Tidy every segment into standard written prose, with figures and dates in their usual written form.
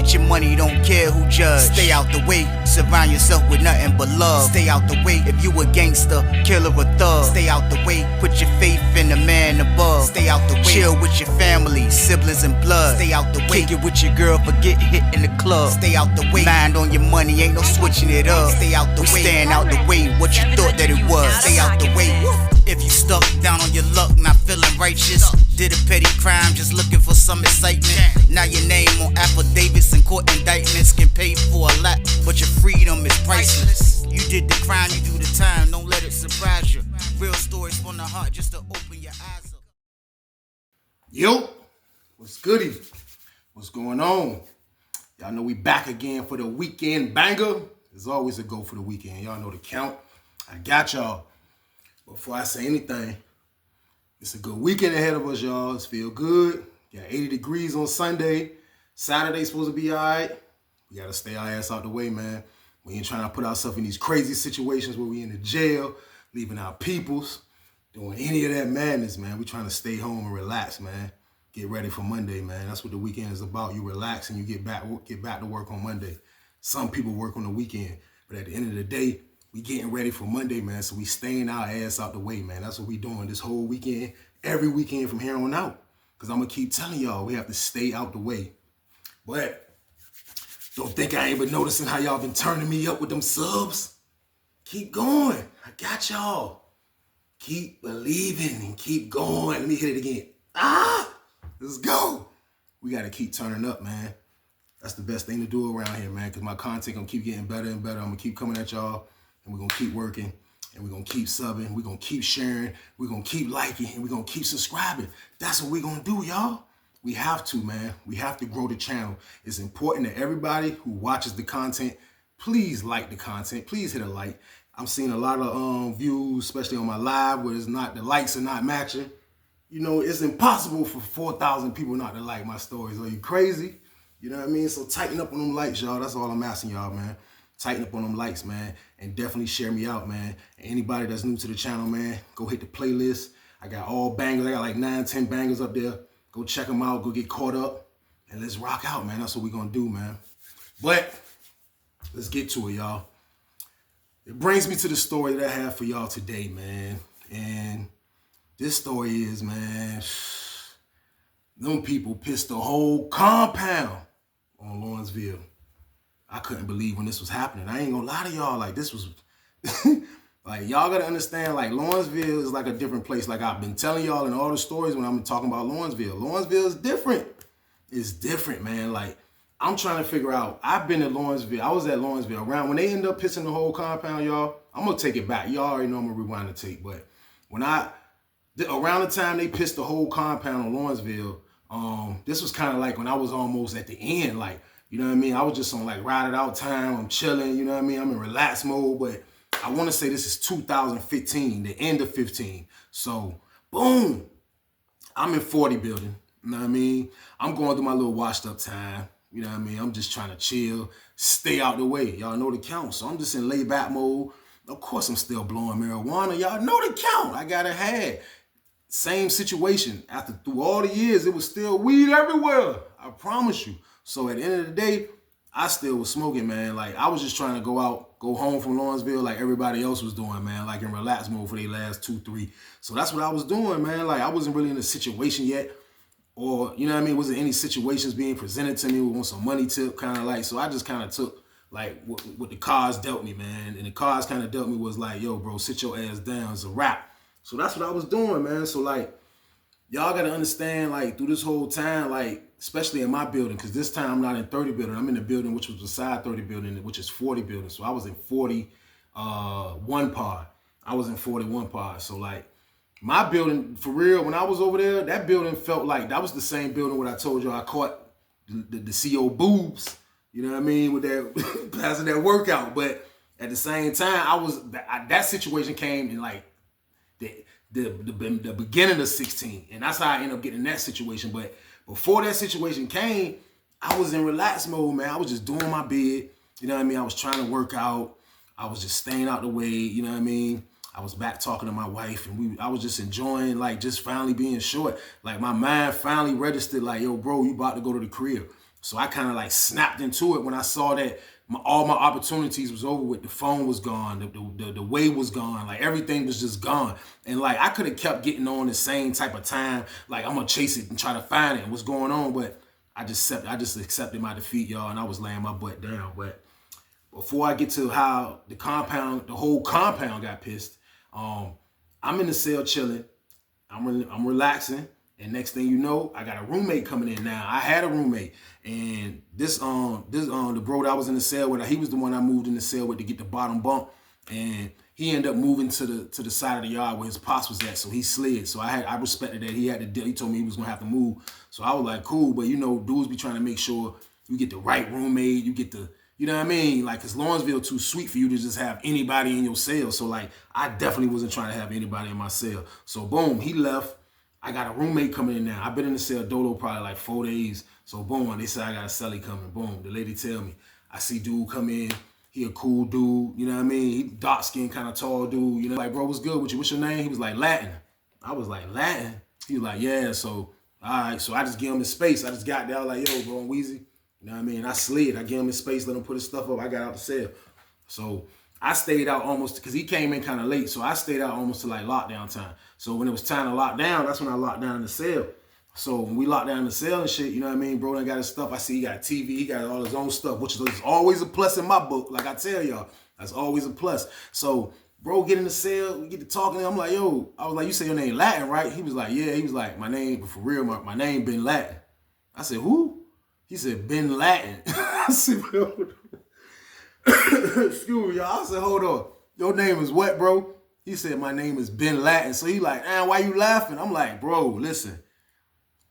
get your money, don't care who judge. Stay out the way, surround yourself with nothing but love. Stay out the way, if you a gangster, killer or thug. Stay out the way, put your faith in the man above. Stay out the way, chill with your family, siblings and blood. Stay out the way, kick it with your girl, forget hit in the club. Stay out the way, mind on your money, ain't no switching it up. Stay out the way, stand out the way, what you thought that it was. Stay out the way. If you stuck down on your luck, not feeling righteous, did a petty crime, just looking for some excitement. Now your name on affidavits and court indictments can pay for a lot, but your freedom is priceless. You did the crime, you do the time, don't let it surprise you. Real stories from the heart, just to open your eyes up. Yo, what's goody? What's going on? Y'all know we back again for the weekend banger. There's always a go for the weekend. Y'all know the count. I got y'all. Before I say anything, it's a good weekend ahead of us, y'all. It's feel good. Got 80 degrees on Sunday. Saturday's supposed to be all right. We got to stay our ass out the way, man. We ain't trying to put ourselves in these crazy situations where we in the jail, leaving our peoples, doing any of that madness, man. We trying to stay home and relax, man. Get ready for Monday, man. That's what the weekend is about. You relax and you get back to work on Monday. Some people work on the weekend, but at the end of the day, we getting ready for Monday, man, so we staying our ass out the way, man. That's what we doing this whole weekend, every weekend from here on out. Because I'm going to keep telling y'all, we have to stay out the way. But don't think I ain't been noticing how y'all been turning me up with them subs. Keep going. I got y'all. Keep believing and keep going. Let me hit it again. Let's go. We got to keep turning up, man. That's the best thing to do around here, man, because my content going to keep getting better and better. I'm going to keep coming at y'all. And we're going to keep working, and we're going to keep subbing, we're going to keep sharing, we're going to keep liking, and we're going to keep subscribing. That's what we're going to do, y'all. We have to, man. We have to grow the channel. It's important that everybody who watches the content, please like the content. Please hit a like. I'm seeing a lot of views, especially on my live, where it's not, the likes are not matching. You know, it's impossible for 4,000 people not to like my stories. Are you crazy? You know what I mean? So tighten up on them likes, y'all. That's all I'm asking y'all, man. Tighten up on them likes, man, and definitely share me out, man. And anybody that's new to the channel, man, go hit the playlist. I got all bangers. I got like 9, 10 bangers up there. Go check them out. Go get caught up, and let's rock out, man. That's what we're going to do, man. But let's get to it, y'all. It brings me to the story that I have for y'all today, man. And this story is, man, them people pissed the whole compound on Lawrenceville. I couldn't believe when this was happening. I ain't gonna lie to y'all, like this was, like y'all gotta understand, like Lawrenceville is like a different place. Like I've been telling y'all in all the stories when I'm talking about Lawrenceville. Lawrenceville is different. It's different, man. Like I'm trying to figure out, I've been at Lawrenceville. I was at Lawrenceville around, when they end up pissing the whole compound, y'all, I'm gonna take it back. Y'all already know I'm gonna rewind the tape, but when around the time they pissed the whole compound on Lawrenceville, this was kind of like when I was almost at the end, like, you know what I mean? I was just on like ride it out time. I'm chilling, you know what I mean? I'm in relax mode, but I want to say this is 2015, the end of 15. So, boom, I'm in 40 building, you know what I mean? I'm going through my little washed up time, you know what I mean? I'm just trying to chill, stay out the way. Y'all know the count. So I'm just in laid back mode. Of course, I'm still blowing marijuana. Y'all know the count. I got to have. Same situation. Through all the years, it was still weed everywhere. I promise you. So at the end of the day, I still was smoking, man. Like, I was just trying to go home from Lawrenceville like everybody else was doing, man. Like, in relax mode for their last 2, 3. So that's what I was doing, man. Like, I wasn't really in a situation yet. Or, you know what I mean? Wasn't any situations being presented to me with some money tip, kind of like. So I just kind of took, like, what the cards dealt me, man. And the cards kind of dealt me was like, yo, bro, sit your ass down. It's a wrap. So that's what I was doing, man. So, like, y'all got to understand, like, through this whole time, like, especially in my building, because this time I'm not in 30 building. I'm in the building which was beside 30 building, which is 40 building. So I was in 41 pod. I was in 41 pod. So, like, my building, for real, when I was over there, that building felt like that was the same building where I told you I caught the CO boobs, you know what I mean, with that passing that workout. But at the same time, that situation came in like the beginning of 16, and that's how I ended up getting in that situation. But before that situation came, I was in relax mode, man. I was just doing my bid, you know what I mean? I was trying to work out. I was just staying out the way, you know what I mean? I was back talking to my wife, and I was just enjoying, like, just finally being short. Like, my mind finally registered, like, yo, bro, you about to go to the crib. So I kind of like snapped into it when I saw that all my opportunities was over with. The phone was gone, the way was gone, like everything was just gone. And like I could have kept getting on the same type of time, like I'm gonna chase it and try to find it and what's going on, but I just accepted my defeat, y'all, and I was laying my butt down. But before I get to how the whole compound got pissed, I'm in the cell chilling, I'm relaxing. And next thing you know, I got a roommate coming in now. I had a roommate. And the bro that I was in the cell with, he was the one I moved in the cell with to get the bottom bunk. And he ended up moving to the side of the yard where his pops was at. So he slid. So I respected that. He told me he was gonna have to move. So I was like, cool. But you know, dudes be trying to make sure you get the right roommate, you get the, you know what I mean? Like, cause Lawrenceville too sweet for you to just have anybody in your cell. So like, I definitely wasn't trying to have anybody in my cell. So boom, he left. I got a roommate coming in now. I've been in the cell dolo probably like 4 days. So boom, they said I got a cellie coming. Boom, the lady tell me. I see dude come in. He a cool dude, you know what I mean? He dark skinned, kind of tall dude, you know, like, bro, what's good with you? What's your name? He was like, Latin. I was like, Latin? He was like, yeah, so, all right. So I just give him his space. I just got there, I was like, yo, bro, I'm Weezy. You know what I mean? I slid. I gave him his space, let him put his stuff up. I got out the cell. So I stayed out almost, because he came in kind of late, so I stayed out almost to like lockdown time. So when it was time to lock down, that's when I locked down the cell. So when we locked down the cell and shit, you know what I mean? Bro done got his stuff. I see he got TV, he got all his own stuff, which is always a plus in my book. Like I tell y'all, that's always a plus. So bro get in the cell, we get to talking, I'm like, yo, I was like, you say your name Latin, right? He was like, yeah. He was like, my name, for real, my name Ben Latin. I said, who? He said, Ben Latin. I said, excuse me, y'all. I said, hold on. Your name is what, bro? He said, my name is Ben Latin. So he like, why you laughing? I'm like, bro, listen.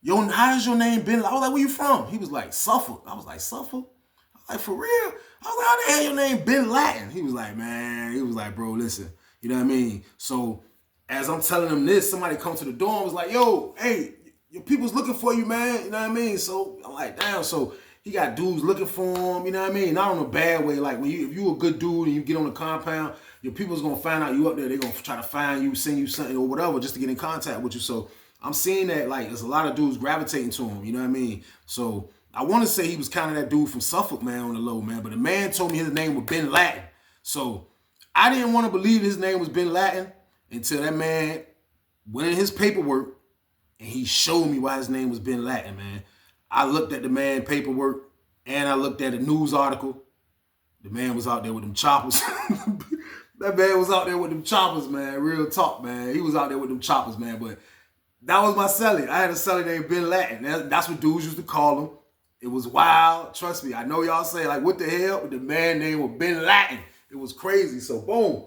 How is your name Ben Latin? I was like, where you from? He was like, Suffolk. I was like, Suffolk? I was like, for real? I was like, how the hell your name Ben Latin? He was like, man. He was like, bro, listen. You know what I mean? So as I'm telling him this, somebody come to the door and was like, yo, hey, your people's looking for you, man. You know what I mean? So I'm like, damn. So he got dudes looking for him, you know what I mean? Not in a bad way. Like if you a good dude and you get on the compound, your people's gonna find out you up there. They're gonna try to find you, send you something or whatever just to get in contact with you. So I'm seeing that like there's a lot of dudes gravitating to him, you know what I mean? So I want to say he was kind of that dude from Suffolk, man, on the low, man. But the man told me his name was Ben Latin. So I didn't want to believe his name was Ben Latin until that man went in his paperwork and he showed me why his name was Ben Latin, man. I looked at the man paperwork and I looked at a news article. The man was out there with them choppers. That man was out there with them choppers, man. Real talk, man. He was out there with them choppers, man. But that was my cellie. I had a cellie named Ben Latin. That's what dudes used to call him. It was wild. Trust me. I know y'all say, like, what the hell? But the man name was Ben Latin. It was crazy. So, boom.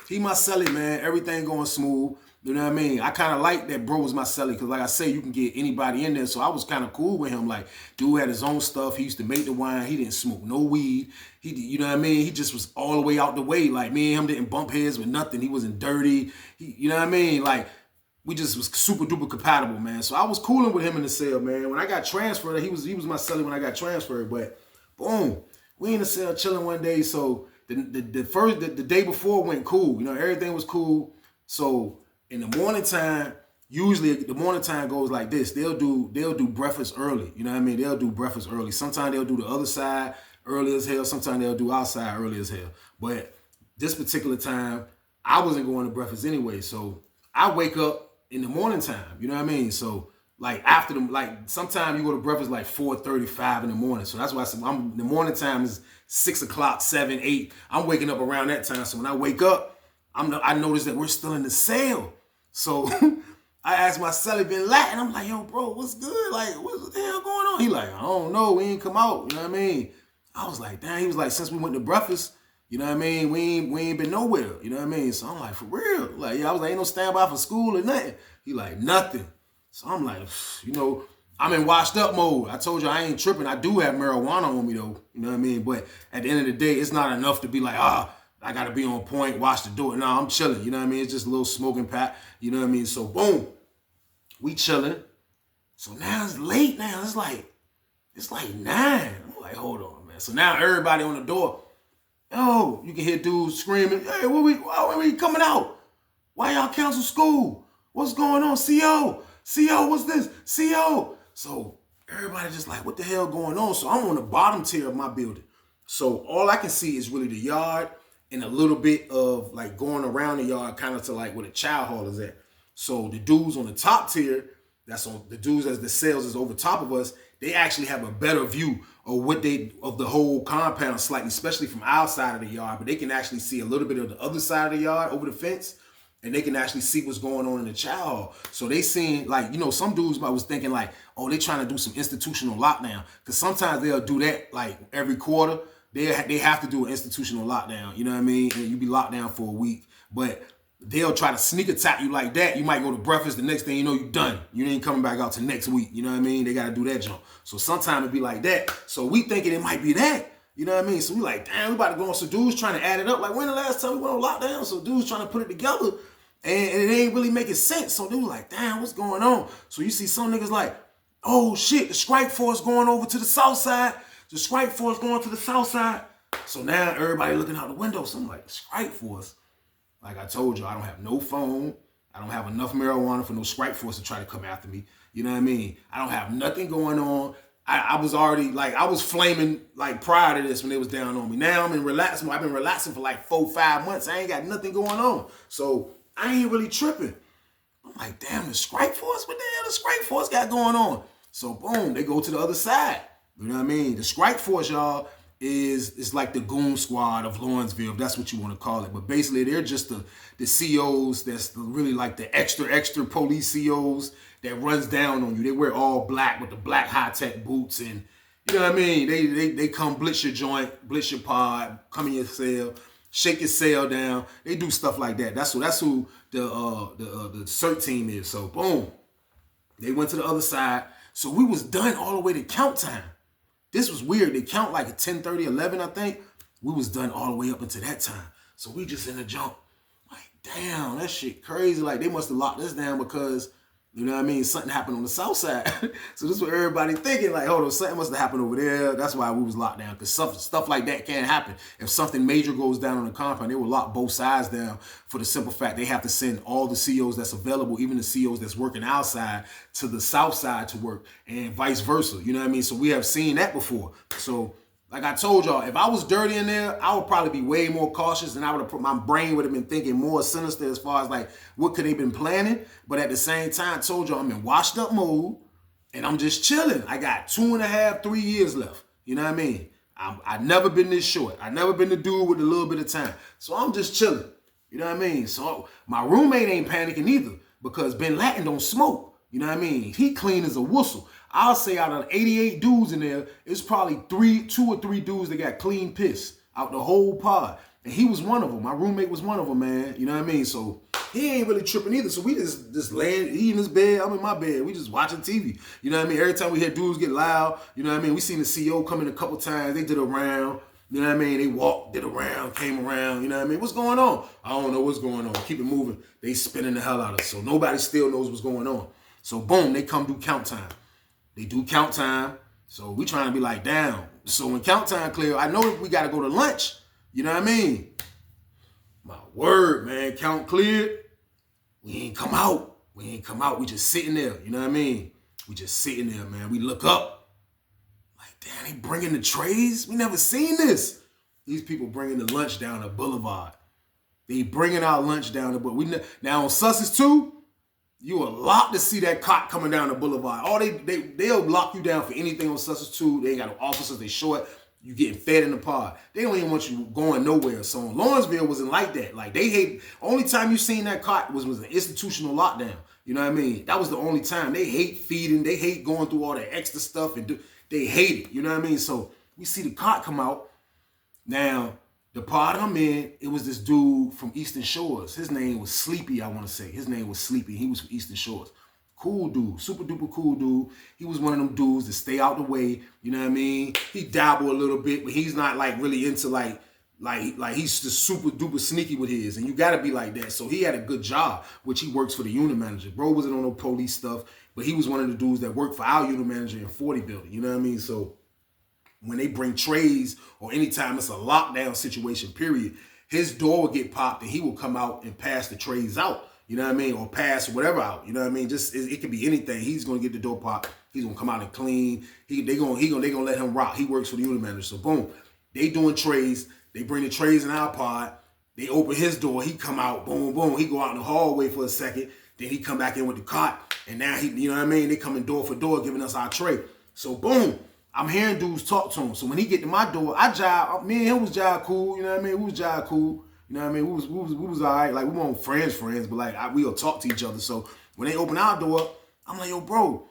He my cellie, man. Everything going smooth. You know what I mean? I kind of like that bro was my cellie because, like I say, you can get anybody in there. So I was kind of cool with him. Like, dude had his own stuff. He used to make the wine. He didn't smoke no weed. You know what I mean? He just was all the way out the way. Like, me and him didn't bump heads with nothing. He wasn't dirty. You know what I mean? Like, we just was super duper compatible, man. So I was cooling with him in the cell, man. When I got transferred, he was my cellie when I got transferred. But boom, we in the cell chilling one day. So the day before went cool. You know, everything was cool. So in the morning time, usually the morning time goes like this. They'll do breakfast early. You know what I mean? They'll do breakfast early. Sometimes they'll do the other side early as hell. Sometimes they'll do outside early as hell. But this particular time, I wasn't going to breakfast anyway. So I wake up in the morning time. You know what I mean? So like after sometimes you go to breakfast like 4:35 in the morning. So that's why the morning time is 6 o'clock, 7, 8. I'm waking up around that time. So when I wake up, I notice that we're still in the cell. So I asked my cellie Ben Latin. I'm like, yo, bro, what's good? Like, what the hell going on? He like, I don't know. We ain't come out. You know what I mean? I was like, damn. He was like, since we went to breakfast, you know what I mean? We ain't been nowhere. You know what I mean? So I'm like, for real? Like, yeah, I was like, ain't no standby for school or nothing. He like, nothing. So I'm like, you know, I'm in washed up mode. I told you I ain't tripping. I do have marijuana on me though. You know what I mean? But at the end of the day, it's not enough to be like, I got to be on point, watch the door. No, I'm chilling. You know what I mean? It's just a little smoking pack. You know what I mean? So, boom. We chilling. So now it's late now. It's like 9. I'm like, hold on, man. So now everybody on the door. Yo, you can hear dudes screaming, hey, why we coming out? Why y'all cancel school? What's going on? CO, what's this? CO. So everybody just like, what the hell going on? So I'm on the bottom tier of my building. So all I can see is really the yard and a little bit of like going around the yard kind of to like where the child hall is at. So the dudes on the top tier, that's on the dudes as the cells is over top of us, they actually have a better view of the whole compound slightly, especially from outside of the yard, but they can actually see a little bit of the other side of the yard over the fence, and they can actually see what's going on in the child hall. So they seen, like, some dudes was thinking like, oh, they trying to do some institutional lockdown, because sometimes they'll do that like every quarter. They have to do an institutional lockdown, you know what I mean? And you be locked down for a week, but they'll try to sneak attack you like that. You might go to breakfast, the next thing you know, you done. You ain't coming back out till next week, you know what I mean? They got to do that jump. So sometimes it be like that. So we thinking it might be that, you know what I mean? So we like, damn, we about to go on. So dudes trying to add it up. Like, when the last time we went on lockdown? So dudes trying to put it together, and it ain't really making sense. So dudes like, damn, what's going on? So you see some niggas like, oh shit, the strike force going over to the south side. The strike force going to the south side. So now everybody looking out the window. So I'm like, the strike force? Like I told you, I don't have no phone. I don't have enough marijuana for no strike force to try to come after me. You know what I mean? I don't have nothing going on. I was already, like, I was flaming, like, prior to this when they was down on me. Now I'm in relaxing. I've been relaxing for like 4-5 months. I ain't got nothing going on. So I ain't really tripping. I'm like, damn, the strike force? What the hell the strike force got going on? So boom, they go to the other side. You know what I mean? The strike force, y'all, is like the goon squad of Lawrenceville, if that's what you want to call it. But basically, they're just the COs that's really like the extra police COs that runs down on you. They wear all black with the black high-tech boots, and you know what I mean? They come blitz your joint, blitz your pod, come in your cell, shake your cell down. They do stuff like that. That's who the CERT team is. So boom, they went to the other side. So we was done all the way to count time. This was weird. They count like at 10:30, 11, I think. We was done all the way up until that time. So we just in the jump. Like, damn, that shit crazy. Like, they must have locked us down because, you know what I mean, something happened on the south side. So this is what everybody thinking. Like, hold on, something must have happened over there. That's why we was locked down, because stuff like that can't happen. If something major goes down on the compound, they will lock both sides down for the simple fact they have to send all the COs that's available, even the COs that's working outside, to the south side to work, and vice versa. You know what I mean? So we have seen that before. So like I told y'all, if I was dirty in there, I would probably be way more cautious, and I would have my brain would have been thinking more sinister as far as like what could they been planning. But at the same time, I told y'all I'm in washed up mode, and I'm just chilling. I got 2.5, 3 years left. You know what I mean? I've never been this short. I've never been the dude with a little bit of time. So I'm just chilling. You know what I mean? So my roommate ain't panicking either, because Ben Latin don't smoke. You know what I mean? He clean as a whistle. I'll say out of 88 dudes in there, it's probably 2 or 3 dudes that got clean piss out the whole pod. And he was one of them. My roommate was one of them, man. You know what I mean? So he ain't really tripping either. So we just laying, he in his bed, I'm in my bed. We just watching TV. You know what I mean? Every time we hear dudes get loud, you know what I mean? We seen the CO come in a couple times. They did a round. You know what I mean? They walked, did a round, came around. You know what I mean? What's going on? I don't know what's going on. Keep it moving. They spinning the hell out of us. So nobody still knows what's going on. So boom, they come do count time. They do count time. So we trying to be like, damn. So when count time clear, I know we got to go to lunch. You know what I mean? My word, man. Count cleared. We ain't come out. We ain't come out. We just sitting there. You know what I mean? We just sitting there, man. We look up. Like, damn, they bringing the trays? We never seen this. These people bringing the lunch down the boulevard. They bringing our lunch down the boulevard. Now on Sussex 2, you are locked to see that cop coming down the boulevard. Or they'll lock you down for anything on Sussex 2. They ain't got no officers. They short. You getting fed in the pod. They don't even want you going nowhere. So in Lawrenceville wasn't like that. Like, they hate, only time you seen that cop was an institutional lockdown. You know what I mean? That was the only time. They hate feeding. They hate going through all that extra stuff, and they hate it. You know what I mean? So we see the cop come out. Now, the pod I'm in, it was this dude from Eastern Shores. His name was Sleepy, I want to say. His name was Sleepy. He was from Eastern Shores. Cool dude, super duper cool dude. He was one of them dudes that stay out the way. You know what I mean? He dabble a little bit, but he's not like really into like he's just super duper sneaky with his. And you gotta be like that. So he had a good job, which he works for the unit manager. Bro wasn't on no police stuff, but he was one of the dudes that worked for our unit manager in 40 building. You know what I mean? So when they bring trays or anytime it's a lockdown situation, period, his door would get popped and he will come out and pass the trays out. You know what I mean? Or pass whatever out. You know what I mean? Just, it could be anything. He's going to get the door popped He's gonna come out and clean. They gonna let him rock. He works for the unit manager. So boom, they doing trays. They bring the trays in our pod. They open his door. He come out. Boom, boom. He go out in the hallway for a second. Then he come back in with the cot. And now he, you know what I mean? They coming door for door giving us our tray. So boom, I'm hearing dudes talk to him. So when he get to my door, I jive. Me and him was jive cool. You know what I mean? We was jive cool. You know what I mean? We was all right. Like, we weren't friends, but like, we'll talk to each other. So when they open our door, I'm like, yo, bro.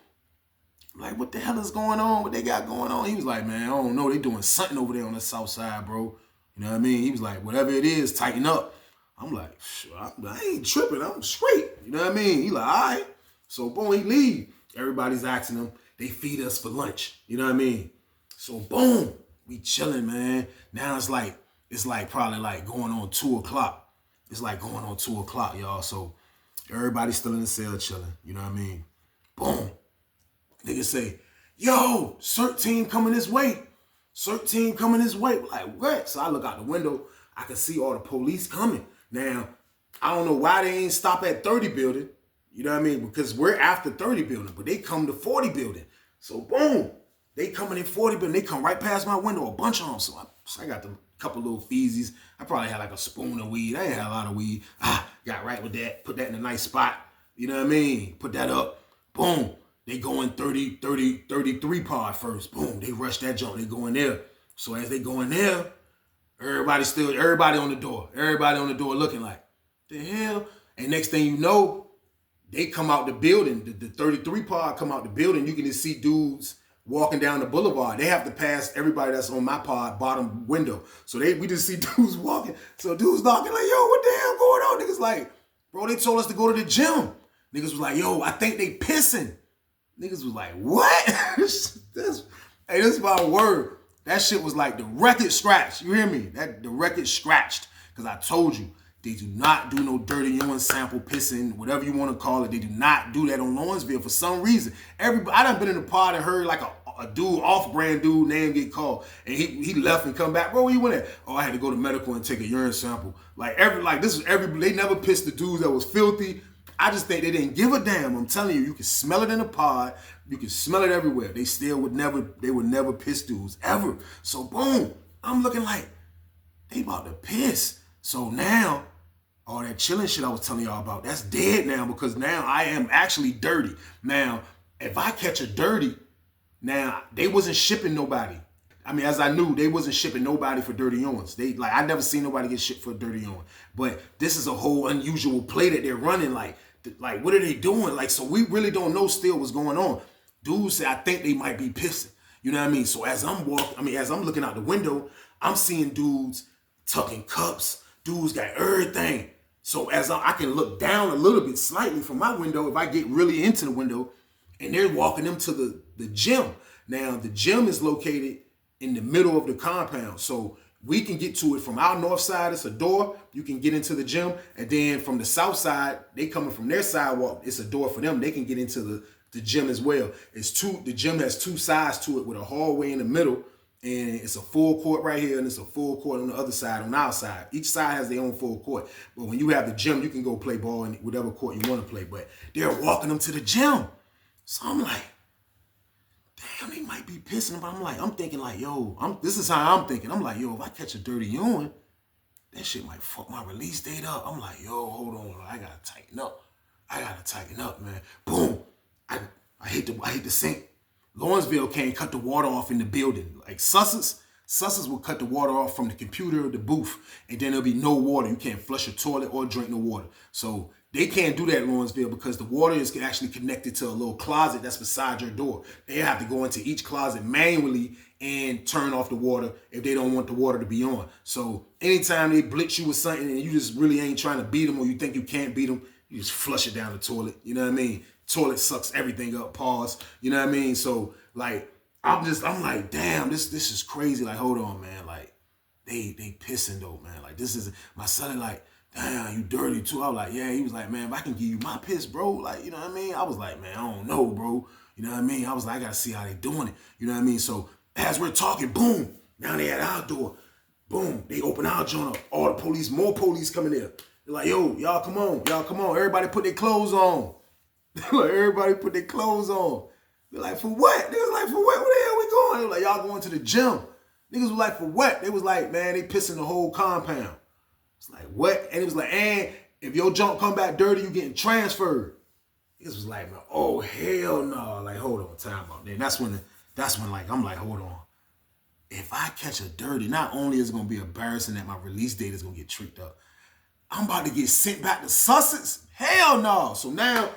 I'm like, what the hell is going on? What they got going on? He was like, man, I don't know. They doing something over there on the south side, bro. You know what I mean? He was like, whatever it is, tighten up. I'm like, I ain't tripping. I'm straight. You know what I mean? He like, all right. So boom, he leave. Everybody's asking him. They feed us for lunch. You know what I mean? So boom, we chilling, man. Now it's like probably like going on 2 o'clock. It's like going on 2 o'clock, y'all. So everybody's still in the cell chilling. You know what I mean? Boom. Niggas say, yo, CERT team coming this way. CERT team coming this way. Like, what? So I look out the window. I can see all the police coming. Now, I don't know why they ain't stop at 30 building. You know what I mean? Because we're after 30 building, but they come to 40 building. So boom, they coming in 40 building. They come right past my window, a bunch of them. So I got the couple little feezies. I probably had like a spoon of weed. I ain't had a lot of weed. Got right with that. Put that in a nice spot. You know what I mean? Put that up. Boom. They go in 33 pod first. Boom. They rush that jump. They go in there. So as they go in there, everybody on the door. Everybody on the door looking like, the hell? And next thing you know, they come out the building. The 33 pod come out the building. You can just see dudes walking down the boulevard. They have to pass everybody that's on my pod bottom window. So we just see dudes walking. So dudes knocking like, yo, what the hell going on? Niggas like, bro, they told us to go to the gym. Niggas was like, yo, I think they pissing. Niggas was like, what? This is my word. That shit was like the record scratched. You hear me? The record scratched. Because I told you, they do not do no dirty urine sample pissing, whatever you want to call it. They do not do that on Lawrenceville for some reason. I done been in the pod and heard like a dude, off-brand dude name get called. And he left and come back. Bro, where you went at? Oh, I had to go to medical and take a urine sample. They never pissed the dudes that was filthy. I just think they didn't give a damn. I'm telling you, you can smell it in the pod. You can smell it everywhere. They would never piss dudes, ever. So boom, I'm looking like, they about to piss. So now, all that chilling shit I was telling y'all about, that's dead now because now I am actually dirty. Now, if I catch a dirty, now they wasn't shipping nobody. I mean, as I knew, they wasn't shipping nobody for dirty urines. I never seen nobody get shipped for a dirty urine. But this is a whole unusual play that they're running. Like, what are they doing? Like, so we really don't know still what's going on. Dudes say, I think they might be pissing. You know what I mean? So as I'm looking out the window, I'm seeing dudes tucking cups. Dudes got everything. So as I can look down a little bit slightly from my window, if I get really into the window, and they're walking them to the gym. Now, the gym is located in the middle of the compound. So we can get to it from our north side. It's a door. You can get into the gym. And then from the south side, they coming from their sidewalk. It's a door for them. They can get into the gym as well. The gym has 2 sides to it with a hallway in the middle. And it's a full court right here, and it's a full court on the other side, on our side. Each side has their own full court. But when you have the gym, you can go play ball in whatever court you want to play. But they're walking them to the gym. So I'm like, damn, they might be pissing. But I'm thinking like, yo, this is how I'm thinking. I'm like, yo, if I catch a dirty urine, that shit might fuck my release date up. I'm like, yo, hold on, I gotta tighten up, man. Boom, I hate the sink. Lawrenceville can't cut the water off in the building. Like Sussex will cut the water off from the computer, the booth, and then there'll be no water. You can't flush a toilet or drink no water. So they can't do that in Lawrenceville because the water is actually connected to a little closet that's beside your door. They have to go into each closet manually and turn off the water if they don't want the water to be on. So anytime they blitz you with something and you just really ain't trying to beat them or you think you can't beat them, you just flush it down the toilet. You know what I mean? Toilet sucks everything up, pause. You know what I mean? So like, I'm like, damn, this is crazy. Like, hold on, man. Like, they pissing though, man. Like, this is, my son like, damn, you dirty too. I was like, yeah. He was like, man, if I can give you my piss, bro. Like, you know what I mean? I was like, man, I don't know, bro. You know what I mean? I was like, I gotta see how they doing it. You know what I mean? So as we're talking, boom, now they at our door. Boom, they open our joint up. All the police, more police coming there. They're like, yo, y'all come on. Everybody put their clothes on. Like, everybody put their clothes on. They're like, for what? Niggas like, for what? Where the hell we going? They were like, y'all going to the gym. Niggas was like, for what? They was like, man, they pissing the whole compound. It's like, what? And it was like, and if your junk come back dirty, you getting transferred. Niggas was like, man, oh, hell no. Like, hold on, time out. Then that's when like, I'm like, hold on. If I catch a dirty, not only is it going to be embarrassing that my release date is going to get tricked up, I'm about to get sent back to Sussex. Hell no. So now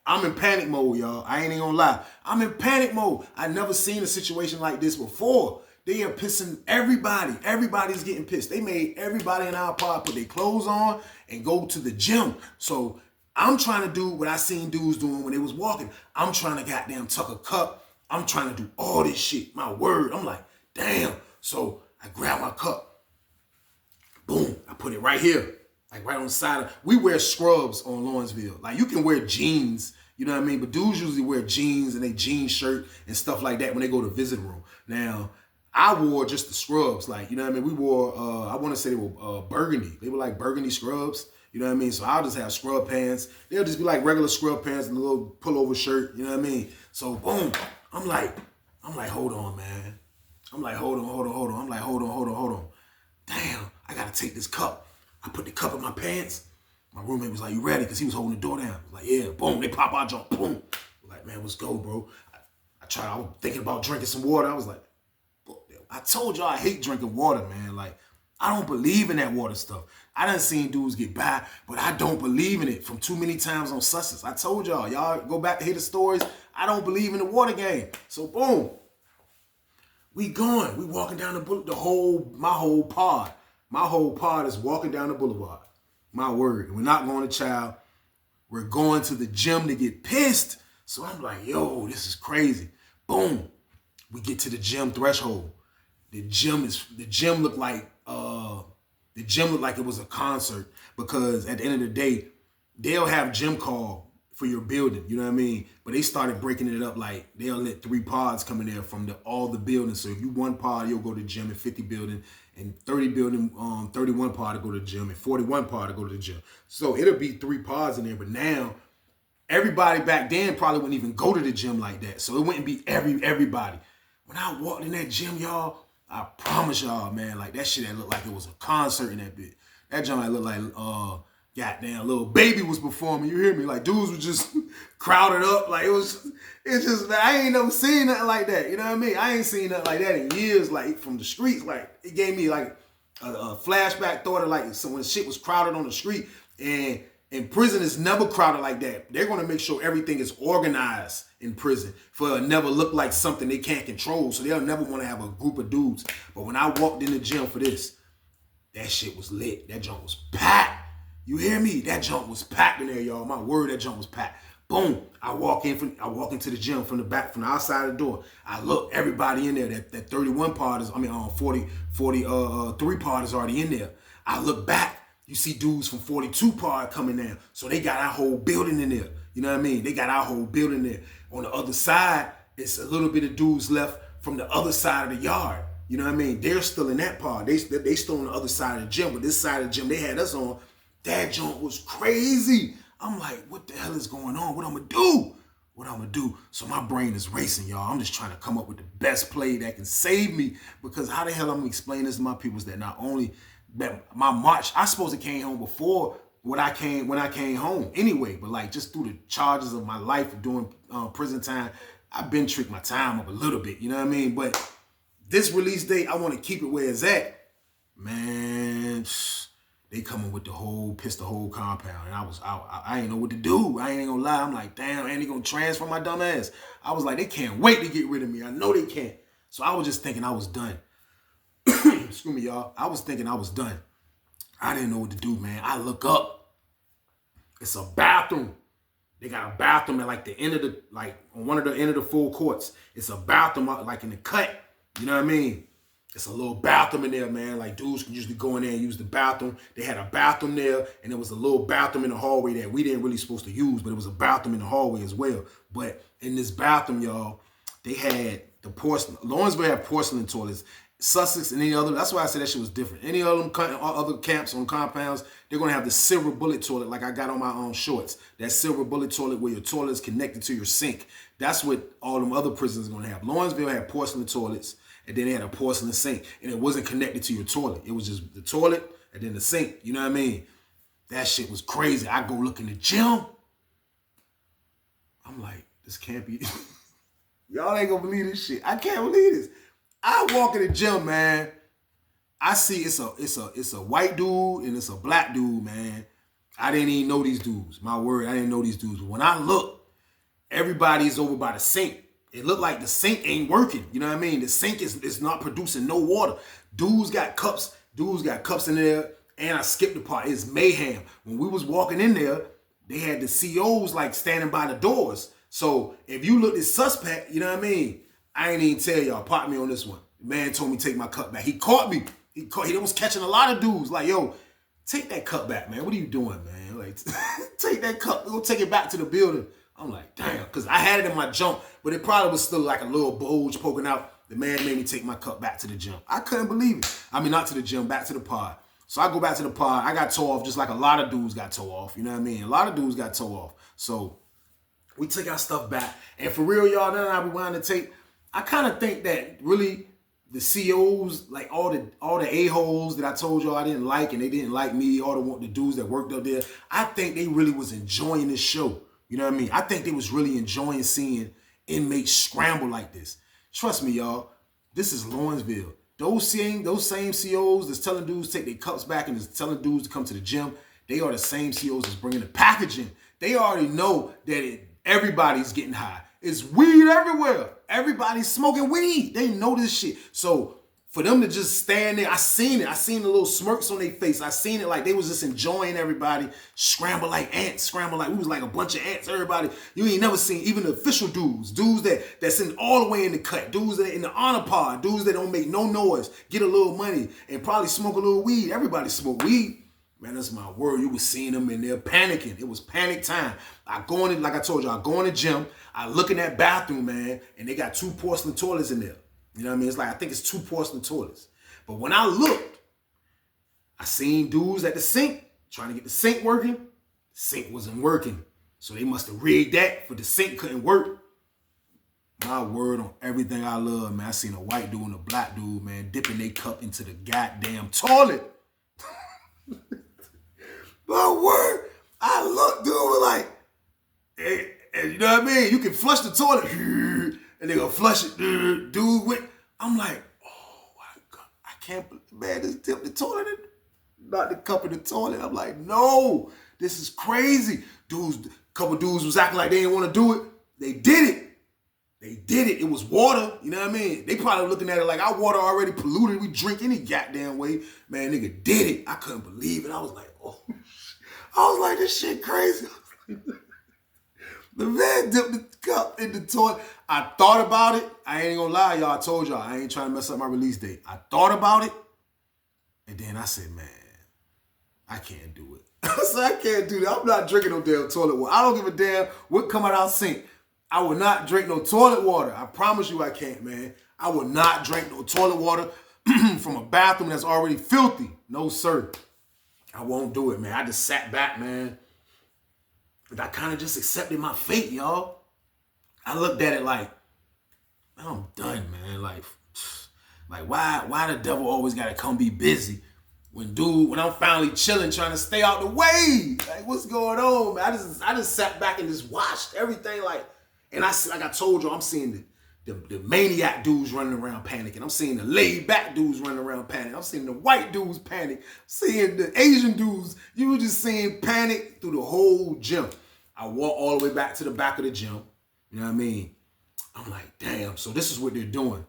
I'm in panic mode, y'all. I ain't even gonna lie. I'm in panic mode. I never seen a situation like this before. They are pissing everybody. Everybody's getting pissed. They made everybody in our pod put their clothes on and go to the gym. So I'm trying to do what I seen dudes doing when they was walking. I'm trying to goddamn tuck a cup. I'm trying to do all this shit. My word. I'm like, damn. So I grab my cup. Boom. I put it right here. Like right on the side of, we wear scrubs on Lawrenceville. Like you can wear jeans, you know what I mean? But dudes usually wear jeans and they jean shirt and stuff like that when they go to visiting room. Now, I wore just the scrubs, like, you know what I mean? We wore, I want to say they were burgundy. They were like burgundy scrubs, you know what I mean? So I'll just have scrub pants. They'll just be like regular scrub pants and a little pullover shirt, you know what I mean? So boom, I'm like, hold on, man. I'm like, hold on. I'm like, hold on. Damn, I gotta take this cup. I put the cup in my pants. My roommate was like, you ready? Because he was holding the door down. I was like, yeah, boom. They pop out, jump, boom. I was like, man, let's go, bro. I was thinking about drinking some water. I was like, I told y'all I hate drinking water, man. Like, I don't believe in that water stuff. I done seen dudes get by, but I don't believe in it from too many times on Sussex. I told y'all go back to hear the stories. I don't believe in the water game. So, boom. We going. We walking down my whole pod. My whole pod is walking down the boulevard. My word. We're not going to child. We're going to the gym to get pissed. So I'm like, yo, this is crazy. Boom. We get to the gym threshold. The gym looked like it was a concert, because at the end of the day, they'll have gym call for your building, you know what I mean? But they started breaking it up, like they'll let 3 pods come in there from all the buildings. So if you 1 pod, you'll go to the gym, and 50 building, and 30 building, 31 pod to go to the gym, and 41 pod to go to the gym. So it'll be 3 pods in there. But now everybody back then probably wouldn't even go to the gym like that. So it wouldn't be everybody. When I walked in that gym, y'all, I promise y'all, man, like that shit that looked like it was a concert in that bit. That joint looked like goddamn Lil Baby was performing. You hear me? Like dudes was just crowded up. Like it's just, man, I ain't never seen nothing like that. You know what I mean? I ain't seen nothing like that in years. Like from the streets, like it gave me like a flashback thought of like so when shit was crowded on the street. And prison is never crowded like that. They're gonna make sure everything is organized in prison for it never look like something they can't control. So they'll never want to have a group of dudes. But when I walked in the gym for this, that shit was lit. That junk was packed. You hear me? That junk was packed in there, y'all. My word, that junk was packed. Boom. I walk into the gym from the outside of the door. I look, everybody in there. That 31 pod is, 43 pod is already in there. I look back. You see dudes from 42 pod coming down. So they got our whole building in there. You know what I mean? They got our whole building there. On the other side, it's a little bit of dudes left from the other side of the yard. You know what I mean? They're still in that pod. They still on the other side of the gym. But this side of the gym they had us on, that joint was crazy. I'm like, what the hell is going on? What I'm going to do? So my brain is racing, y'all. I'm just trying to come up with the best play that can save me. Because how the hell I'm going to explain this to my peoples that not only that my march, I suppose it came home before when I came home anyway, but like just through the charges of my life of doing prison time, I've been tricked my time up a little bit, you know what I mean? But this release date, I want to keep it where it's at. Man, they coming with piss the whole compound, and I ain't know what to do. I ain't gonna lie. I'm like, damn, ain't they gonna transfer my dumb ass? I was like, they can't wait to get rid of me. I know they can't. So I was just thinking I was done. Excuse me, y'all. I was thinking I was done. I didn't know what to do, man. I look up. It's a bathroom. They got a bathroom at like the end of on one of the end of the full courts. It's a bathroom like in the cut. You know what I mean? It's a little bathroom in there, man. Like dudes can usually go in there and use the bathroom. They had a bathroom there, and there was a little bathroom in the hallway that we didn't really supposed to use, but it was a bathroom in the hallway as well. But in this bathroom, y'all, they had the porcelain. Lawrenceville had porcelain toilets. Sussex and any other, that's why I said that shit was different. Any other other camps on compounds, they're gonna have the silver bullet toilet like I got on my own shorts. That silver bullet toilet where your toilet is connected to your sink. That's what all them other prisons are going to have. Lawrenceville had porcelain toilets, and then they had a porcelain sink, and it wasn't connected to your toilet. It was just the toilet and then the sink. You know what I mean? That shit was crazy. I go look in the gym. I'm like, this can't be. Y'all ain't gonna believe this shit. I can't believe this. I walk in the gym, man. I see it's a white dude and it's a black dude, man. I didn't even know these dudes. My word, I didn't know these dudes. But when I look, everybody's over by the sink. It looked like the sink ain't working. You know what I mean? The sink is not producing no water. Dudes got cups in there. And I skipped the part. It's mayhem. When we was walking in there, they had the COs like standing by the doors. So if you looked at suspect, you know what I mean? I ain't even tell y'all. Pop me on this one. The man told me to take my cup back. He caught me. He was catching a lot of dudes. Like, yo, take that cup back, man. What are you doing, man? Like, take that cup. Go take it back to the building. I'm like, damn. Because I had it in my junk, but it probably was still like a little bulge poking out. The man made me take my cup back to the gym. I couldn't believe it. I mean, not to the gym, back to the pod. So I go back to the pod. I got tore off just like a lot of dudes got tore off. You know what I mean? A lot of dudes got tore off. So we took our stuff back. And for real, y'all, now that I rewind the tape, I kind of think that really the COs, like all the a-holes that I told y'all I didn't like and they didn't like me, all the dudes that worked up there, I think they really was enjoying this show. You know what I mean? I think they was really enjoying seeing inmates scramble like this. Trust me, y'all, this is Lawrenceville. Those same COs that's telling dudes to take their cups back and is telling dudes to come to the gym, they are the same COs that's bringing the packaging. They already know that everybody's getting high. It's weed everywhere. Everybody's smoking weed. They know this shit. So for them to just stand there, I seen it. I seen the little smirks on their face. I seen it like they was just enjoying everybody. Scramble like ants. Scramble like we was like a bunch of ants. Everybody, you ain't never seen even the official dudes. Dudes that's in all the way in the cut. Dudes that in the honor pod. Dudes that don't make no noise. Get a little money and probably smoke a little weed. Everybody smoke weed. Man, that's my word. You was seeing them in there panicking. It was panic time. I go in, like I told you, I go in the gym. I look in that bathroom, man, and they got 2 porcelain toilets in there. You know what I mean? It's like, I think it's 2 porcelain toilets. But when I looked, I seen dudes at the sink trying to get the sink working. The sink wasn't working. So they must have rigged that for the sink couldn't work. My word on everything I love, man. I seen a white dude and a black dude, man, dipping their cup into the goddamn toilet. My word. I looked, dude, was like, hey, you know what I mean? You can flush the toilet. And they gonna flush it, dude went. I'm like, oh my God, I can't believe, man, this dipped the toilet in, not the cup in the toilet. I'm like, no, this is crazy. Dudes, a couple dudes was acting like they didn't want to do it. They did it. They did it. It was water, you know what I mean? They probably looking at it like our water already polluted. We drink any goddamn way. Man, nigga did it. I couldn't believe it. I was like, oh, I was like, this shit crazy. The man dipped the cup in the toilet. I thought about it. I ain't gonna lie, y'all. I told y'all I ain't trying to mess up my release date. I thought about it. And then I said, man, I can't do it. I said, I can't do that. I'm not drinking no damn toilet water. I don't give a damn what come out our sink. I will not drink no toilet water. I promise you I can't, man. I will not drink no toilet water from a bathroom that's already filthy. No, sir. I won't do it, man. I just sat back, man. But I kind of just accepted my fate, y'all. I looked at it like, I'm done, man. Like why the devil always gotta come be busy? When I'm finally chilling, trying to stay out the way. Like, what's going on, man? I just sat back and just watched everything, like, and like I told you, I'm seeing the maniac dudes running around panicking. I'm seeing the laid back dudes running around panicking. I'm seeing the white dudes panic. I'm seeing the Asian dudes. You were just seeing panic through the whole gym. I walk all the way back to the back of the gym. You know what I mean? I'm like, damn, so this is what they're doing.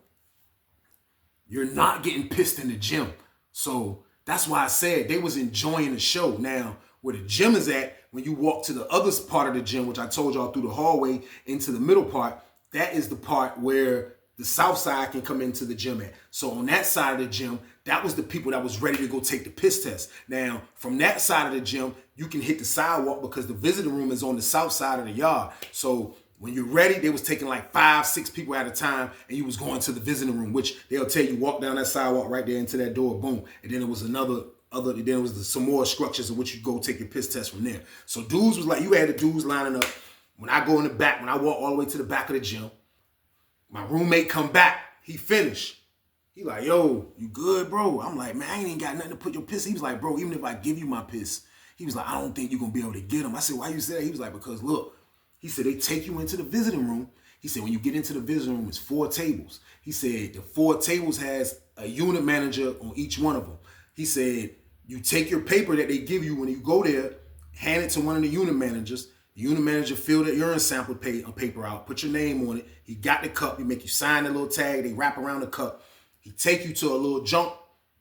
You're not getting pissed in the gym. So that's why I said they was enjoying the show. Now, where the gym is at, when you walk to the other part of the gym, which I told y'all through the hallway into the middle part, that is the part where the south side can come into the gym at. So on that side of the gym, that was the people that was ready to go take the piss test. Now, from that side of the gym, you can hit the sidewalk because the visiting room is on the south side of the yard. So when you're ready, they was taking like 5, 6 people at a time, and you was going to the visiting room, which they'll tell you walk down that sidewalk right there into that door, boom. And then it was then it was some more structures in which you go take your piss test from there. So dudes was like, you had the dudes lining up. When I go in the back, when I walk all the way to the back of the gym, my roommate come back. He finished. He like, yo, you good, bro? I'm like, man, I ain't got nothing to put your piss. He was like, bro, even if I give you my piss, he was like, I don't think you're going to be able to get him. I said, why you say that? He was like, because look, he said, they take you into the visiting room. He said, when you get into the visiting room, it's 4 tables. He said, the 4 tables has a unit manager on each one of them. He said, you take your paper that they give you when you go there, hand it to one of the unit managers. The unit manager fill the urine sample paper out, put your name on it. He got the cup. He make you sign the little tag. They wrap around the cup. He take you to a little junk,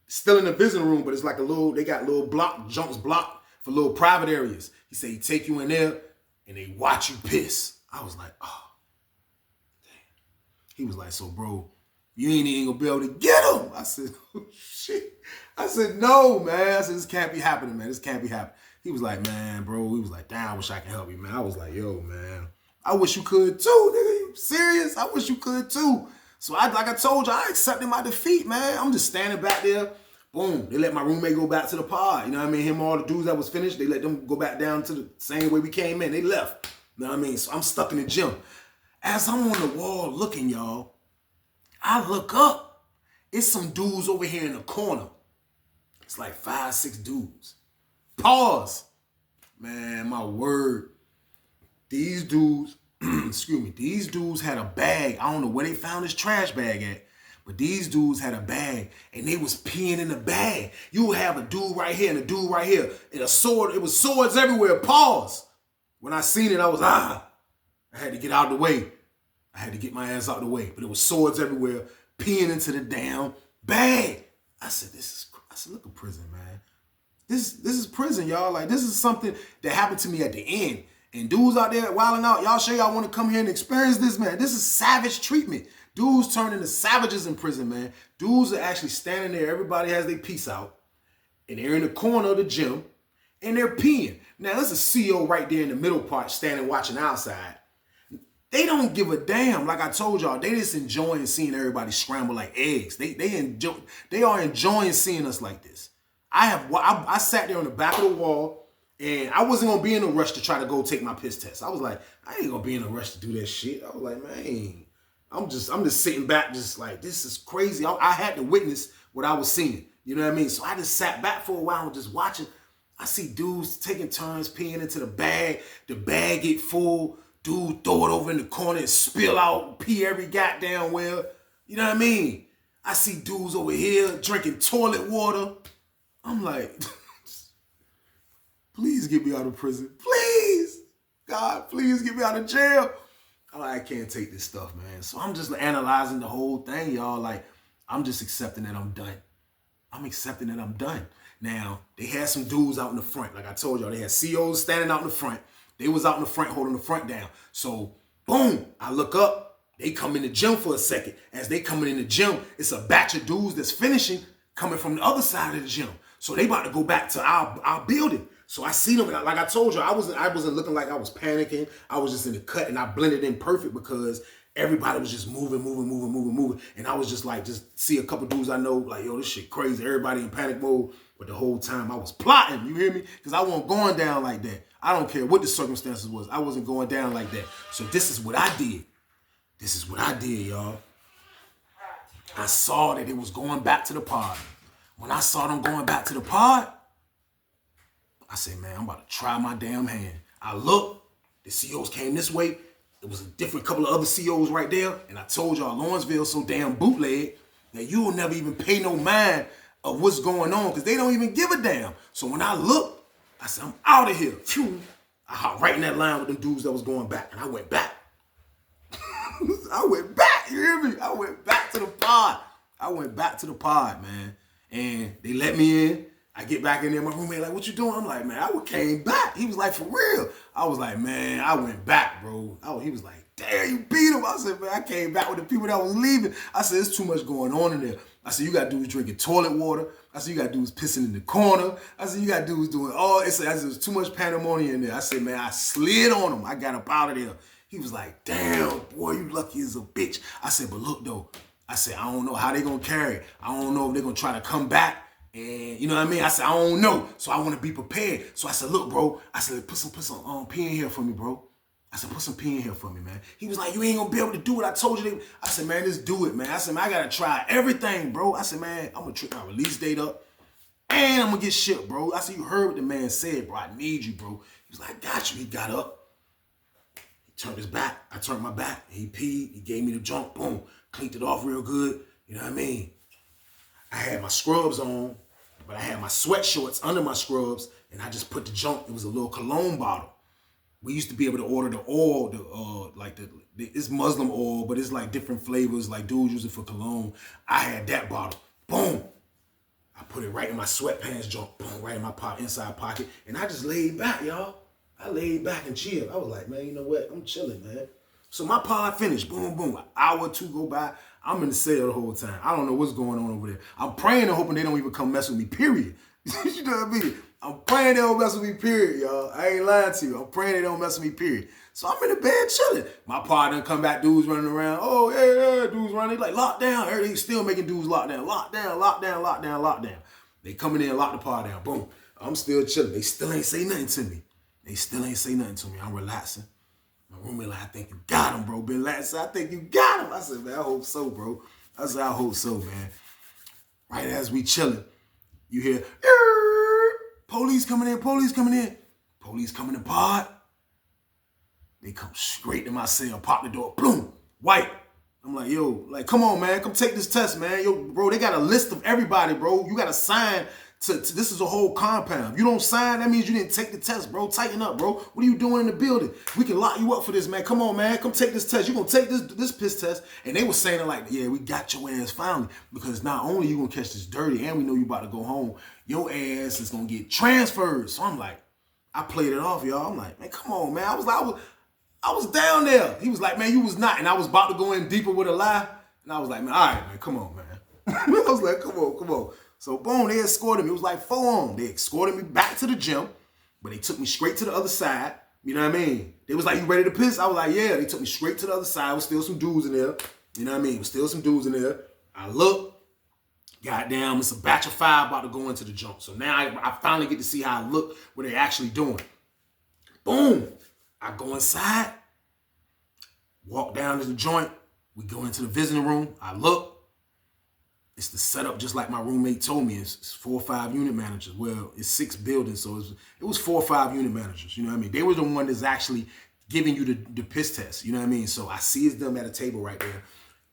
still in the visiting room, but it's like a little, they got little junks blocked for little private areas. He said he take you in there and they watch you piss. I was like, oh, damn. He was like, so bro, you ain't even gonna be able to get him. I said, oh shit. I said, no, man. I said, this can't be happening, man. This can't be happening. He was like, man, bro. He was like, damn, I wish I could help you, man. I was like, yo, man, I wish you could too, nigga. You serious? I wish you could too. So like I told you, I accepted my defeat, man. I'm just standing back there. Boom. They let my roommate go back to the pod. You know what I mean? Him, all the dudes that was finished, they let them go back down to the same way we came in. They left. You know what I mean? So I'm stuck in the gym. As I'm on the wall looking, y'all, I look up. It's some dudes over here in the corner. It's like 5, 6 dudes. Pause. Man, my word. These dudes, excuse me, these dudes had a bag. I don't know where they found this trash bag at, but these dudes had a bag and they was peeing in the bag. You would have a dude right here and a dude right here and a sword. It was swords everywhere. Pause. When I seen it, I was, I had to get out of the way. I had to get my ass out of the way, but it was swords everywhere, peeing into the damn bag. I said, look at prison, man. This is prison, y'all. Like, this is something that happened to me at the end. And dudes out there wilding out, y'all sure y'all want to come here and experience this, man. This is savage treatment. Dudes turn into savages in prison, man. Dudes are actually standing there. Everybody has their piece out. And they're in the corner of the gym. And they're peeing. Now, there's a CO right there in the middle part standing watching outside. They don't give a damn. Like I told y'all, they just enjoying seeing everybody scramble like eggs. They are enjoying seeing us like this. I sat there on the back of the wall. And I wasn't gonna be in a rush to try to go take my piss test. I was like, I ain't gonna be in a rush to do that shit. I was like, man, I'm just sitting back, just like, this is crazy. I had to witness what I was seeing. You know what I mean? So I just sat back for a while and just watching. I see dudes taking turns peeing into the bag. The bag get full. Dude throw it over in the corner and spill out, pee every goddamn well. You know what I mean? I see dudes over here drinking toilet water. I'm like, please get me out of prison. Please. God, please get me out of jail. I'm like, I can't take this stuff, man. So I'm just analyzing the whole thing, y'all. Like, I'm just accepting that I'm done. I'm accepting that I'm done. Now, they had some dudes out in the front. Like I told y'all, they had COs standing out in the front. They was out in the front holding the front down. So, boom, I look up. They come in the gym for a second. As they coming in the gym, it's a batch of dudes that's finishing coming from the other side of the gym. So they about to go back to our building. So I see them, and like I told you, I wasn't looking like I was panicking. I was just in the cut, and I blended in perfect because everybody was just moving. And I was just like, just see a couple dudes I know, like, yo, this shit crazy. Everybody in panic mode. But the whole time I was plotting, you hear me? Because I wasn't going down like that. I don't care what the circumstances was. I wasn't going down like that. So this is what I did. This is what I did, y'all. I saw that it was going back to the pod. When I saw them going back to the pod, I said, man, I'm about to try my damn hand. I looked, the COs came this way. It was a different couple of other COs right there. And I told y'all, Lawrenceville so damn bootleg that you will never even pay no mind of what's going on because they don't even give a damn. So when I looked, I said, I'm out of here. Phew. I hopped right in that line with them dudes that was going back. And I went back. I went back, you hear me? I went back to the pod. I went back to the pod, man. And they let me in. I get back in there. My roommate like, what you doing? I'm like, man, I came back. He was like, for real? I was like, man, I went back, bro. He was like, damn, you beat him. I said, man, I came back with the people that was leaving. I said, there's too much going on in there. I said, you got dudes drinking toilet water. I said, you got dudes pissing in the corner. I said, you got dudes doing all this. I said, there's too much pandemonium in there. I said, man, I slid on him. I got up out of there. He was like, damn, boy, you lucky as a bitch. I said, but look, though. I said, I don't know how they going to carry it. I don't know if they're going to try to come back. And you know what I mean? I said, I don't know. So I want to be prepared. So I said, look, bro. I said, put some pee in here for me, bro. I said, put some P in here for me, man. He was like, you ain't gonna be able to do what I told you. I said, man, just do it, man. I said, man, I gotta try everything, bro. I said, man, I'm gonna trick my release date up and I'm gonna get shipped, bro. I said, you heard what the man said, bro. I need you, bro. He was like, I got you. He got up. He turned his back. I turned my back. He peed. He gave me the junk. Boom. Cleaned it off real good. You know what I mean? I had my scrubs on, but I had my sweat shorts under my scrubs, and I just put the junk. It was a little cologne bottle. We used to be able to order the oil, it's Muslim oil, but it's like different flavors, like dudes use it for cologne. I had that bottle. Boom. I put it right in my sweatpants junk. Boom, right in my inside pocket. And I just laid back, y'all. I laid back and chilled. I was like, man, you know what? I'm chilling, man. So my pod finished. Boom, boom. An hour or two go by. I'm in the cell the whole time. I don't know what's going on over there. I'm praying and hoping they don't even come mess with me, period. You know what I mean? I'm praying they don't mess with me, period, y'all. I ain't lying to you. I'm praying they don't mess with me, period. So I'm in the bed chilling. My pod done come back, dudes running around. Oh, yeah, dudes running. They like, lock down. They still making dudes lock down. Lock down, lock down, lock down, lock down. They coming in and lock the pod down. Boom. I'm still chilling. They still ain't say nothing to me. I'm relaxing. My roommate like, I think you got him, bro. Been relaxing. I think you got him. I said, man, I hope so, bro. I said, I hope so, man. Right as we chilling, you hear, police coming in, police coming in. Police coming in pod. They come straight to my cell, pop the door, boom, white. I'm like, yo, like, come on, man, come take this test, man. Yo, bro, they got a list of everybody, bro. You got to sign to this is a whole compound. If you don't sign, that means you didn't take the test, bro. Tighten up, bro. What are you doing in the building? We can lock you up for this, man. Come on, man. Come take this test. You're going to take this piss test. And they were saying it like, yeah, we got your ass finally. Because not only you going to catch this dirty and we know you about to go home, your ass is going to get transferred. So I'm like, I played it off, y'all. I'm like, man, come on, man. I was down there. He was like, man, you was not. And I was about to go in deeper with a lie. And I was like, man, all right, man, come on, man. I was like, come on. So, boom, they escorted me. It was like 4 on. They escorted me back to the gym, but they took me straight to the other side. You know what I mean? They was like, you ready to piss? I was like, yeah. They took me straight to the other side. There was still some dudes in there. You know what I mean? There was still some dudes in there. I look. Goddamn, it's a batch of 5 about to go into the jump. So now I finally get to see how I look, what they actually doing. Boom. I go inside, walk down to the joint. We go into the visiting room. I look. It's the setup just like my roommate told me. It's 4 or 5 unit managers. Well, it's 6 buildings, so it was 4 or 5 unit managers. You know what I mean? They were the one that's actually giving you the piss test. You know what I mean? So I see them at a table right there.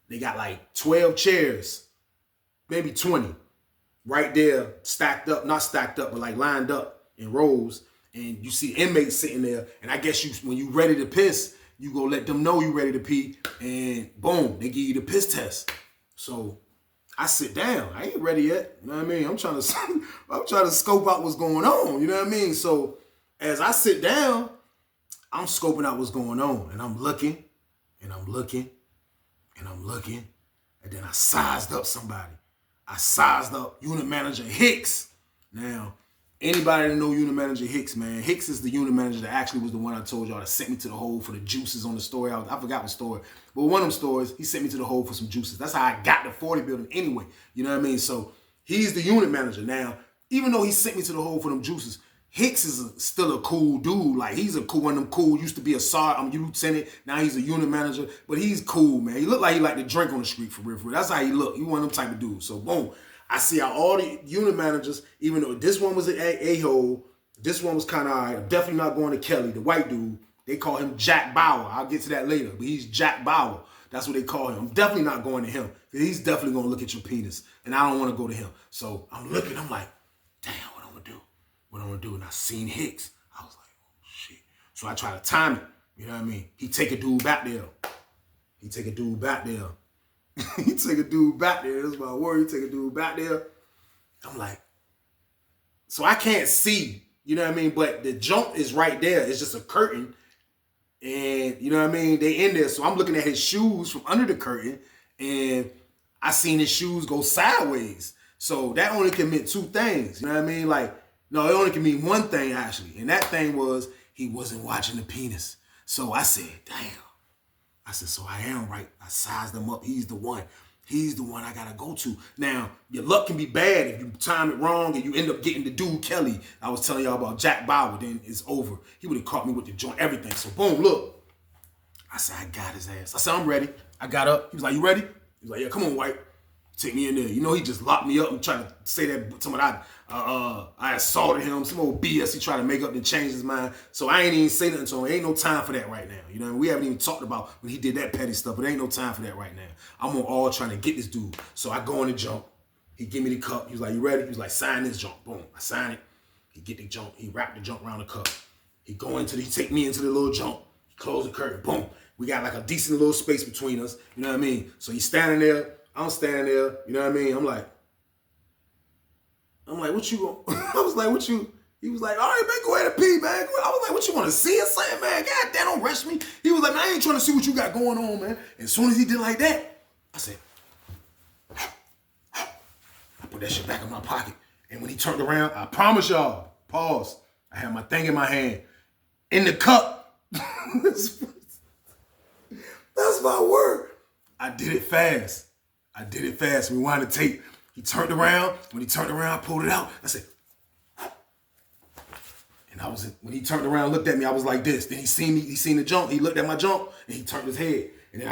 They got like 12 chairs, maybe 20, right there, stacked up, not stacked up, but like lined up in rows. And you see inmates sitting there. And I guess when you ready to piss, you go let them know you ready to pee. And boom, they give you the piss test. So I sit down. I ain't ready yet. You know what I mean? I'm trying to scope out what's going on. You know what I mean? So as I sit down, I'm scoping out what's going on. And I'm looking, and I'm looking, and I'm looking. And then I sized up somebody. I sized up unit manager Hicks. Now, anybody that know unit manager Hicks, man, Hicks is the unit manager that actually was the one I told y'all that sent me to the hole for the juices on the story. I forgot what story. But one of them stories, he sent me to the hole for some juices. That's how I got the 40 building anyway. You know what I mean? So he's the unit manager. Now, even though he sent me to the hole for them juices, Hicks is still a cool dude. Like, he's a cool one of them cool. Used to be a sergeant, lieutenant. Now he's a unit manager. But he's cool, man. He look like he like to drink on the street for real. That's how he look. He one of them type of dudes. So, boom. I see how all the unit managers, even though this one was an a-hole, this one was kind of all right. I'm definitely not going to Kelly, the white dude. They call him Jack Bauer. I'll get to that later, but he's Jack Bauer. That's what they call him. I'm definitely not going to him because he's definitely going to look at your penis, and I don't want to go to him. So I'm looking. I'm like, damn, what I'm going to do? What I'm going to do? And I seen Hicks. I was like, oh, shit. So I try to time it. You know what I mean? He take a dude back there. He take a dude back there. That's my word. He take a dude back there. I'm like, so I can't see, you know what I mean? But the jump is right there. It's just a curtain. And you know what I mean? They in there. So I'm looking at his shoes from under the curtain. And I seen his shoes go sideways. So that only can mean 2 things. You know what I mean? Like, no, it only can mean 1 thing actually. And that thing was he wasn't watching the penis. So I said, damn. I said, so I am right. I sized him up. He's the one. He's the one I got to go to. Now, your luck can be bad if you time it wrong and you end up getting the dude Kelly. I was telling y'all about Jack Bauer. Then it's over. He would have caught me with the joint, everything. So, boom, look. I said, I got his ass. I said, I'm ready. I got up. He was like, you ready? He was like, yeah, come on, White. Take me in there. You know, he just locked me up and tried to say that I assaulted him. Some old BS he tried to make up and change his mind. So I ain't even say nothing to him. Ain't no time for that right now. You know, we haven't even talked about when he did that petty stuff, but ain't no time for that right now. I'm on all trying to get this dude. So I go in the jump. He give me the cup. He was like, you ready? He was like, sign this jump. Boom. I sign it. He get the jump. He wrap the jump around the cup. He take me into the little jump. He close the curtain. Boom. We got like a decent little space between us. You know what I mean? So he's standing there. I'm standing there, you know what I mean? I'm like, what you going? I was like, what you? He was like, all right, man, go ahead and pee, man. I was like, what you want to see or something, man? God damn, don't rush me. He was like, man, I ain't trying to see what you got going on, man. And as soon as he did like that, I said, I put that shit back in my pocket. And when he turned around, I promise y'all, pause, I had my thing in my hand, in the cup. That's my word. I did it fast. We wanted to tape. He turned around. When he turned around, I pulled it out. I said, and when he turned around, looked at me, I was like this. Then he seen me, he seen the jump. He looked at my jump and he turned his head. And then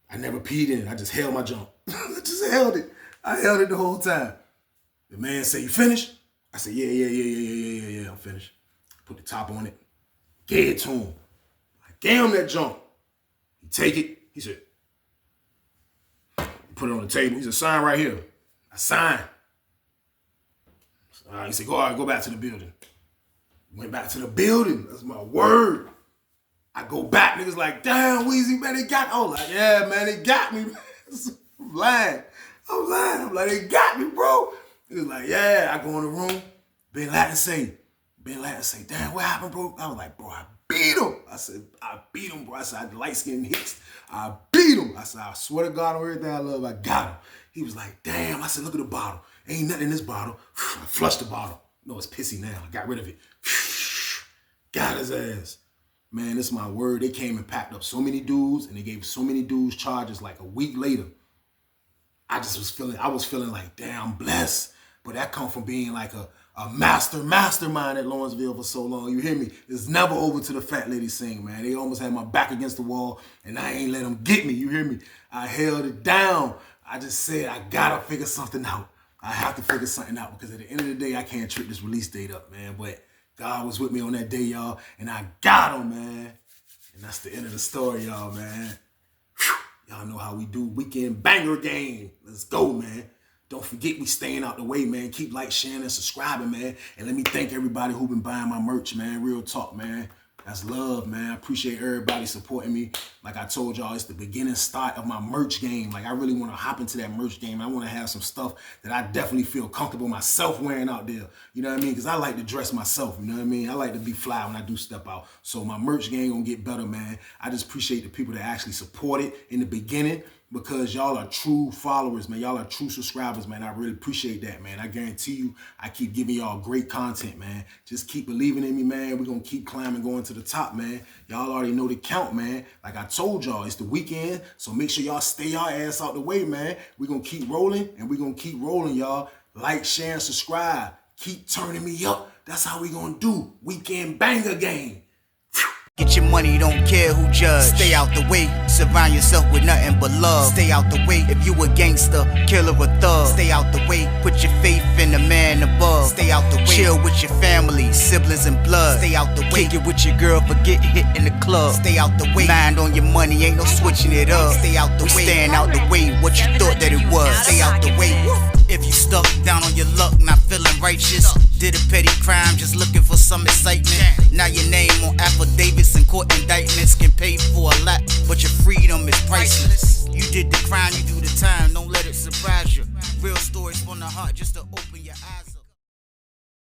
I never peed in it. I just held my jump. I just held it. I held it the whole time. The man said, you finished? I said, yeah, I'm finished. Put the top on it. Gave it to him. I gave him that jump. He take it. He said, put it on the table. He said, sign right here. I signed. He said, go back to the building. Went back to the building. That's my word. I go back. Niggas like, damn, Weezy, man, they got me. I was like, yeah, man, they got me. I'm lying. I'm like, they got me, bro. He was like, yeah. I go in the room. Ben Latin say, damn, what happened, bro? I was like, bro, I beat him. I said, I beat him, bro. I said, I had light-skinned hits. I beat him. I said, I swear to God on everything I love, I got him. He was like, damn. I said, look at the bottle. Ain't nothing in this bottle. I flushed the bottle. No, it's pissy now. I got rid of it. Got his ass. Man, this is my word. They came and packed up so many dudes, and they gave so many dudes charges like a week later. I was feeling like, damn, I'm blessed. But that come from being like a mastermind at Lawrenceville for so long. You hear me? It's never over to the fat lady sing, man. They almost had my back against the wall, and I ain't let them get me. You hear me? I held it down. I just said, I gotta figure something out. I have to figure something out because at the end of the day, I can't trick this release date up, man. But God was with me on that day, y'all, and I got him, man. And that's the end of the story, y'all, man. Whew. Y'all know how we do. Weekend banger game. Let's go, man. Don't forget we staying out the way, man. Keep like, sharing, and subscribing, man. And let me thank everybody who been buying my merch, man. Real talk, man. That's love, man. I appreciate everybody supporting me. Like I told y'all, it's the beginning start of my merch game. Like I really want to hop into that merch game. I want to have some stuff that I definitely feel comfortable myself wearing out there. You know what I mean? Because I like to dress myself. You know what I mean? I like to be fly when I do step out. So my merch game gonna get better, man. I just appreciate the people that actually support it in the beginning, because y'all are true followers, man. Y'all are true subscribers, man. I really appreciate that, man. I guarantee you, I keep giving y'all great content, man. Just keep believing in me, man. We're going to keep climbing, going to the top, man. Y'all already know the count, man. Like I told y'all, it's the weekend, so make sure y'all stay y'all ass out the way, man. We're going to keep rolling, and we're going to keep rolling, y'all. Like, share, and subscribe. Keep turning me up. That's how we going to do. Weekend banger game. Get your money, don't care who judge. Stay out the way, surround yourself with nothing but love. Stay out the way if you a gangster, killer or thug. Stay out the way, put your faith in the man above. Stay out the way, chill with your family, siblings and blood. Stay out the way, kick it with your girl, forget hit in the club. Stay out the way, mind on your money, ain't no switching it up. Stay out the way, staying out the way, what you thought that it was. Stay out the way. If you stuck down on your luck, not feeling righteous, did a petty crime, just looking for some excitement. Now your name on affidavits and court indictments can pay for a lot, but your freedom is priceless. You did the crime, you do the time, don't let it surprise you. Real stories from the heart, just to